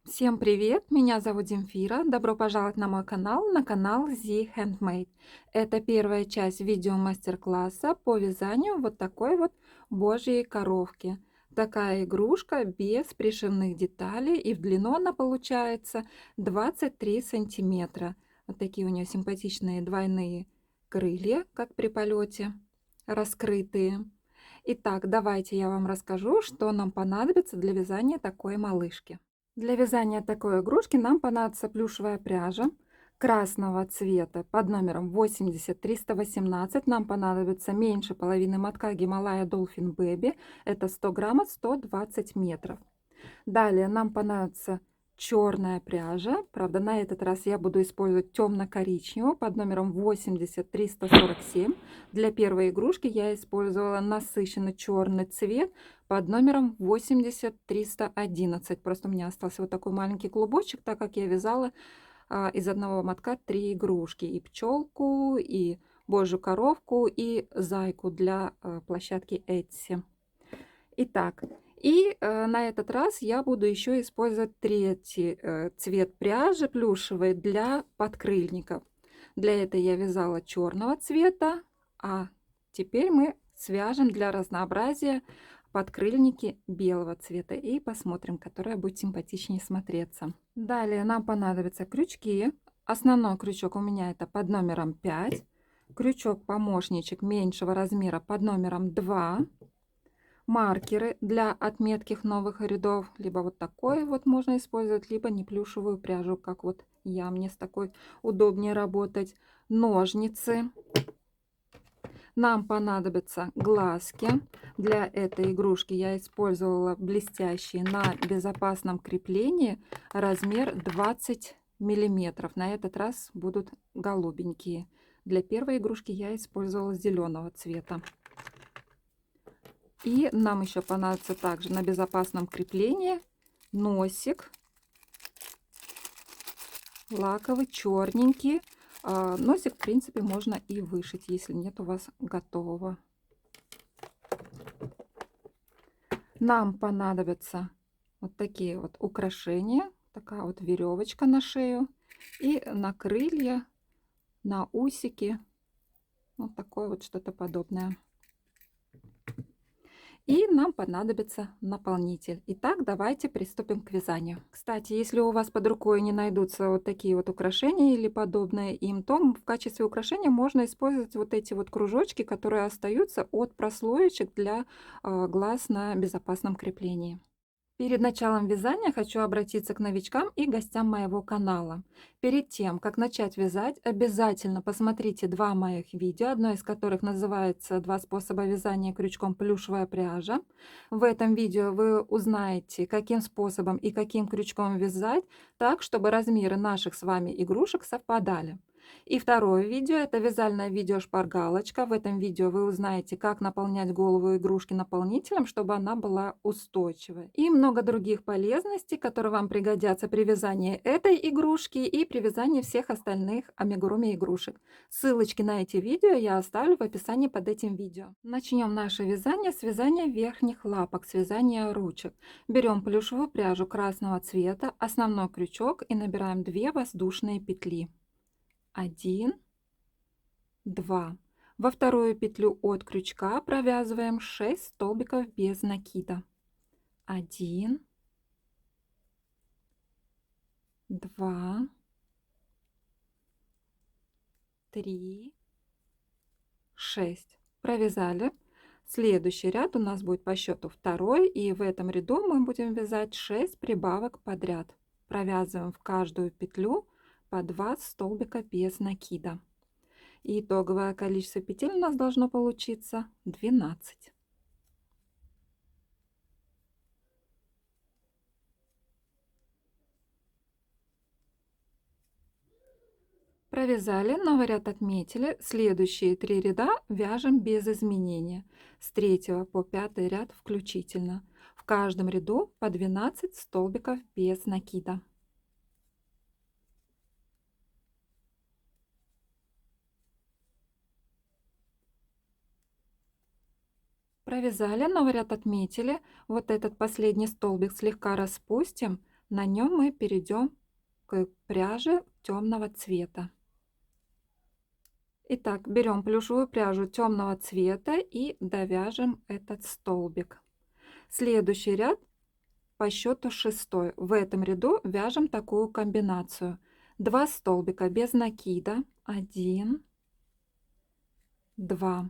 Всем привет! Меня зовут Земфира. Добро пожаловать на мой канал, на канал Z Handmade. Это первая часть видео мастер-класса по вязанию вот такой вот божьей коровки. Такая игрушка без пришивных деталей, и в длину она получается 23 сантиметра. Вот такие у нее симпатичные двойные крылья, как при полете, раскрытые. Итак, давайте я вам расскажу, что нам понадобится для вязания такой малышки. Для вязания такой игрушки нам понадобится плюшевая пряжа красного цвета под номером 80318. Нам понадобится меньше половины мотка Гималая Dolphin Baby. Это 100 граммов, 120 метров. Далее нам понадобится черная пряжа. Правда, на этот раз я буду использовать темно-коричневую под номером 80347. Для первой игрушки я использовала насыщенный черный цвет под номером 80311. Просто у меня остался вот такой маленький клубочек, так как я вязала из одного мотка 3 игрушки. И пчелку, и божью коровку, и зайку для площадки Etsy. Итак, на этот раз я буду еще использовать третий цвет пряжи плюшевой для подкрыльников. Для этого я вязала черного цвета, а теперь мы свяжем для разнообразия подкрыльники белого цвета и посмотрим, которая будет симпатичнее смотреться. Далее нам понадобятся крючки. Основной крючок у меня это под номером 5, крючок-помощничек меньшего размера под номером 2, маркеры для отметки новых рядов, либо вот такой вот можно использовать, либо неплюшевую пряжу, как вот я, мне с такой удобнее работать. Ножницы. Нам понадобятся глазки. Для этой игрушки я использовала блестящие на безопасном креплении размер 20 миллиметров. На этот раз будут голубенькие. Для первой игрушки я использовала зеленого цвета. И нам еще понадобится также на безопасном креплении носик лаковый, черненький. Носик, в принципе, можно и вышить, если нет у вас готового. Нам понадобятся вот такие вот украшения, такая вот веревочка на шею и на крылья, на усики, вот такое вот что-то подобное. И нам понадобится наполнитель. Итак, давайте приступим к вязанию. Кстати, если у вас под рукой не найдутся вот такие вот украшения или подобные им, то в качестве украшения можно использовать вот эти вот кружочки, которые остаются от прослоечек для глаз на безопасном креплении. Перед началом вязания хочу обратиться к новичкам и гостям моего канала. Перед тем, как начать вязать, обязательно посмотрите два моих видео, одно из которых называется «Два способа вязания крючком плюшевая пряжа». В этом видео вы узнаете, каким способом и каким крючком вязать так, чтобы размеры наших с вами игрушек совпадали. И второе видео — это вязальное видео шпаргалочка. В этом видео вы узнаете, как наполнять голову игрушки наполнителем, чтобы она была устойчивой. И много других полезностей, которые вам пригодятся при вязании этой игрушки и при вязании всех остальных амигуруми игрушек. Ссылочки на эти видео я оставлю в описании под этим видео. Начнем наше вязание с вязания верхних лапок, с вязания ручек. Берем плюшевую пряжу красного цвета, основной крючок и набираем 2 воздушные петли. 1, 2. Во вторую петлю от крючка провязываем 6 столбиков без накида. 1, 2, 3, 6. Провязали. Следующий ряд у нас будет по счету второй, и в этом ряду мы будем вязать 6 прибавок подряд. Провязываем в каждую петлю по 2 столбика без накида. И итоговое количество петель у нас должно получиться 12. Провязали, новый ряд отметили. Следующие 3 ряда вяжем без изменения. С 3 по 5 ряд включительно. В каждом ряду по 12 столбиков без накида. Провязали, новый ряд отметили. Вот этот последний столбик слегка распустим. На нем мы перейдем к пряже темного цвета. Итак, берем плюшевую пряжу темного цвета и довяжем этот столбик. Следующий ряд по счету 6. В этом ряду вяжем такую комбинацию. 2 столбика без накида. 1, 2.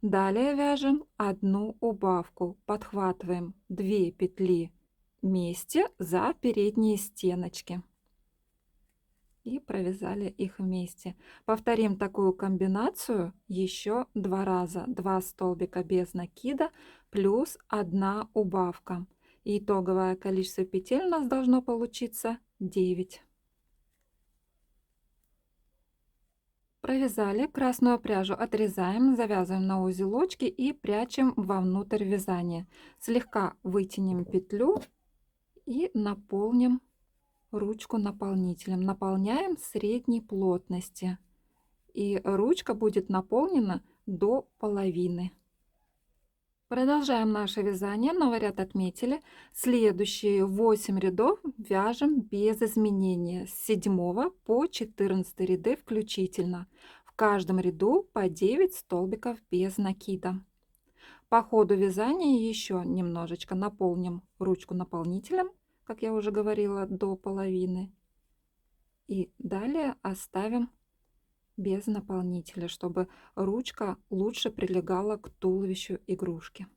Далее вяжем одну убавку. Подхватываем 2 петли вместе за передние стеночки. И провязали их вместе. Повторим такую комбинацию еще 2 раза. 2 столбика без накида плюс 1 убавка. Итоговое количество петель у нас должно получиться 9. Провязали, красную пряжу отрезаем, завязываем на узелочки и прячем вовнутрь вязания. Слегка вытянем петлю и наполним ручку наполнителем. Наполняем средней плотности. И ручка будет наполнена до половины. Продолжаем наше вязание. Новый ряд отметили. Следующие 8 рядов вяжем без изменения. С 7 по 14 ряды включительно. В каждом ряду по 9 столбиков без накида. По ходу вязания еще немножечко наполним ручку наполнителем, как я уже говорила, до половины. И далее оставим без наполнителя, чтобы ручка лучше прилегала к туловищу игрушки.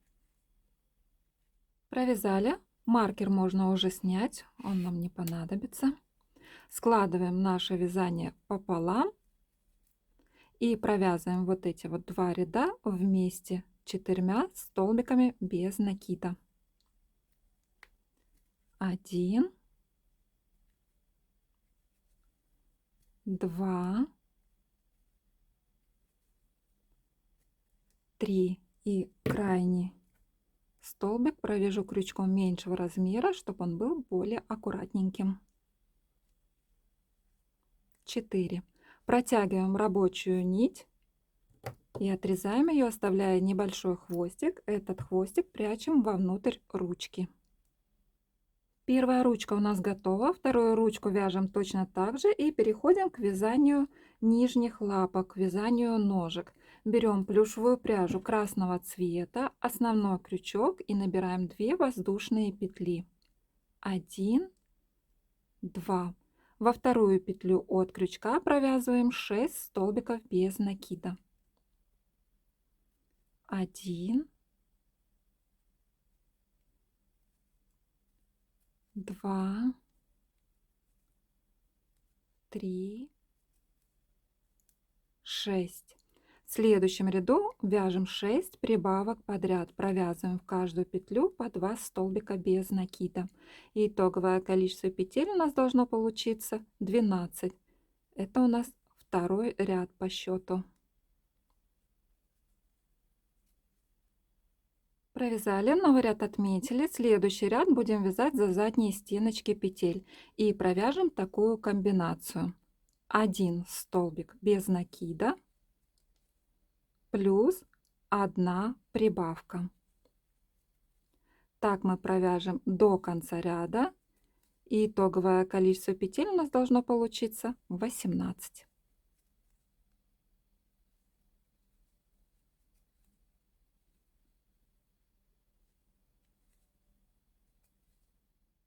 Провязали. Маркер можно уже снять, он нам не понадобится. Складываем наше вязание пополам и провязываем вот эти вот 2 ряда вместе 4 столбиками без накида. 1, 2, 3 и крайний столбик провяжу крючком меньшего размера, чтобы он был более аккуратненьким. 4. Протягиваем рабочую нить и отрезаем ее, оставляя небольшой хвостик. Этот хвостик прячем вовнутрь ручки. Первая ручка у нас готова, вторую ручку вяжем точно так же и переходим к вязанию нижних лапок, к вязанию ножек. Берем плюшевую пряжу красного цвета, основной крючок и набираем 2 воздушные петли. 1, 2. Во вторую петлю от крючка провязываем 6 столбиков без накида. 1, 2, 3, 6. В следующем ряду вяжем 6 прибавок подряд. Провязываем в каждую петлю по 2 столбика без накида. И итоговое количество петель у нас должно получиться 12. Это у нас второй ряд по счету. Провязали, новый ряд отметили. Следующий ряд будем вязать за задние стеночки петель. И провяжем такую комбинацию. 1 столбик без накида плюс 1 прибавка. Так мы провяжем до конца ряда. И итоговое количество петель у нас должно получиться 18.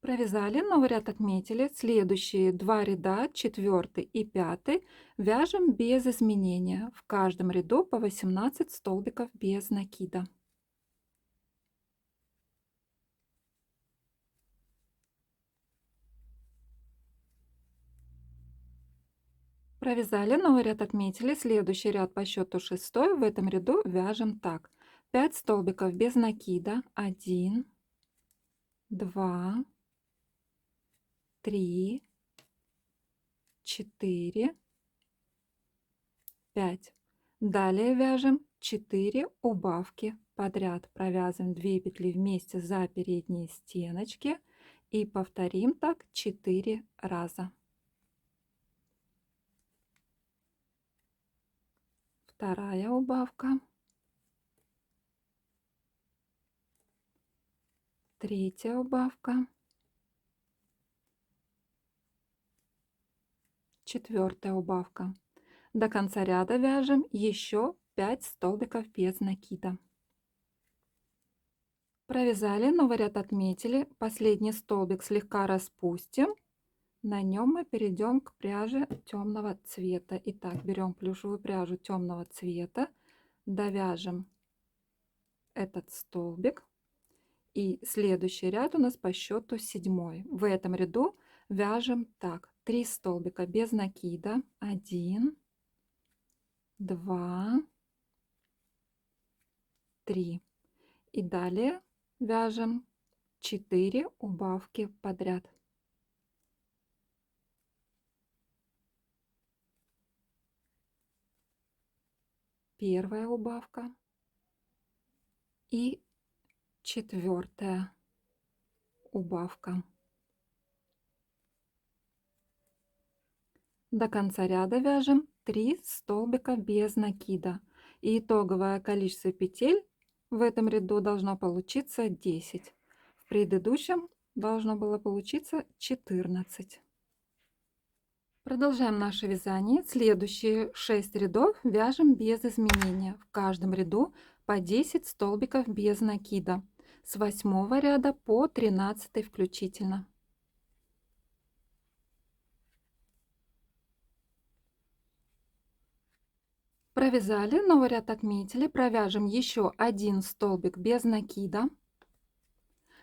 Провязали, новый ряд отметили. Следующие 2 ряда, 4 и 5, вяжем без изменения. В каждом ряду по 18 столбиков без накида. Провязали, новый ряд отметили. Следующий ряд по счету 6. В этом ряду вяжем так. 5 столбиков без накида. 1, 2, 3, 4, 5. Далее вяжем 4 убавки подряд. Провязываем 2 петли вместе за передние стеночки и повторим так 4 раза. Вторая убавка. Третья убавка. 4 убавка. До конца ряда вяжем еще 5 столбиков без накида. Провязали, новый ряд отметили, последний столбик слегка распустим, на нем мы перейдем к пряже темного цвета. Итак, берем плюшевую пряжу темного цвета, довяжем этот столбик, и следующий ряд у нас по счету 7. В этом ряду вяжем так: 3 столбика без накида, 1, 2, 3, и далее вяжем 4 убавки подряд. Первая убавка и 4 убавка. До конца ряда вяжем 3 столбика без накида. И итоговое количество петель в этом ряду должно получиться 10. В предыдущем должно было получиться 14. Продолжаем наше вязание. Следующие 6 рядов вяжем без изменения. В каждом ряду по 10 столбиков без накида. С 8 ряда по 13 включительно. Провязали, новый ряд отметили, провяжем еще 1 столбик без накида,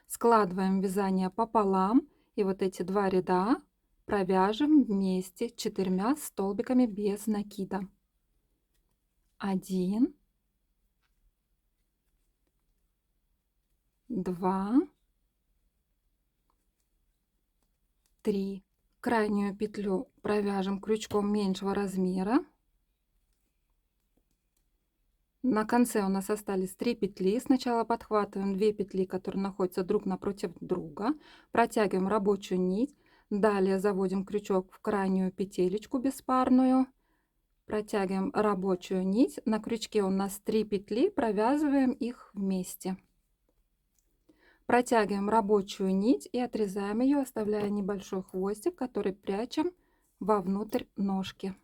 складываем вязание пополам, и вот эти 2 ряда провяжем вместе 4 столбиками без накида. 1, 2, 3. Крайнюю петлю провяжем крючком меньшего размера. На конце у нас остались 3 петли. Сначала подхватываем 2 петли, которые находятся друг напротив друга, протягиваем рабочую нить, далее заводим крючок в крайнюю петелечку беспарную, протягиваем рабочую нить, на крючке у нас 3 петли, провязываем их вместе. Протягиваем рабочую нить и отрезаем ее, оставляя небольшой хвостик, который прячем вовнутрь ножки.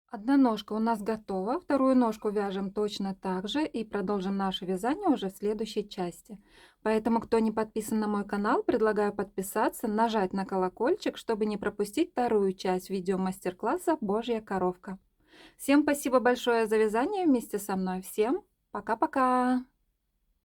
Одна ножка у нас готова, вторую ножку вяжем точно так же и продолжим наше вязание уже в следующей части. Поэтому, кто не подписан на мой канал, предлагаю подписаться, нажать на колокольчик, чтобы не пропустить вторую часть видео мастер-класса «Божья коровка». Всем спасибо большое за вязание вместе со мной. Всем пока-пока!